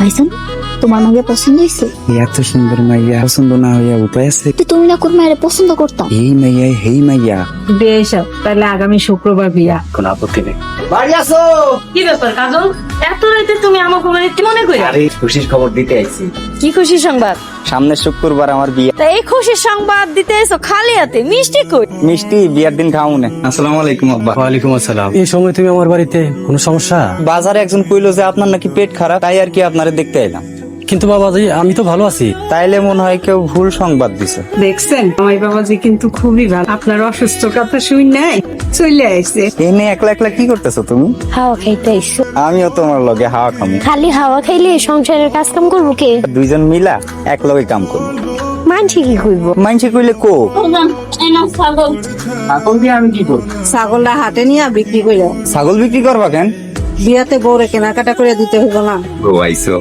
ভাইজান তোমার মাইয়া পছন্দ হয়েছে? এত সুন্দর মাইয়া পছন্দ না হইয়া উপায় আছে? তো তুমি না কোন মায়ের পছন্দ করতাম? এই মাইয়া হেই মাইয়া। বিয়ে সব তাহলে আগামী শুক্রবার বিয়া। কোনো আপত্তি নেই। কি ব্যাপার কাজল, এত রাতে তুমি আমাকে বাড়িতে মনে করি? আরে খুশির খবর দিতে আইছি। কি খুশি সংবাদ? সামনের শুক্রবার আমার বিয়ে। তা এই খুশির সংবাদ দিতে এসো খালি হাতে, মিষ্টি কই? মিষ্টি বিয়ার দিন খাও না। আসসালামু আলাইকুম আব্বা। ওয়ালাইকুম আসসালাম। এই সময় তুমি আমার বাড়িতে, কোনো সমস্যা? বাজারে একজন কইলো যে আপনার নাকি পেট খারাপ, তাই আর কি আপনারে দেখতে এলাম। কিন্তু বাবাজি আমি তো ভালো আছি। তাইলে মনে হয় কেউ ভুল সংবাদ দিছে। দেখছেন আমার বাবাজি কিন্তু খুবই ভালো, আপনার অসুস্থ কথা শুই নাই চলে আইছে। এনে একলা একলা কি করতেছো তুমি? হাওয়া খাইতে আইসো? আমিও তোমার লগে হাওয়া খামু। খালি হাওয়া খাইলে সংসারের কাজ কাম করবো কে? দুইজন মিলা এক লগে কাম করবো। মানছি কি করবো? মাইনছে কইলে কো ছাগল ছাগল দিয়ে আমি কি করব? ছাগলটা হাটে নিয়ে বিক্রি করে ছাগল বিক্রি করবা কেন? বিয়াতে বউরে কেনাকাটা করে দিতে হইব না? ও আইসো।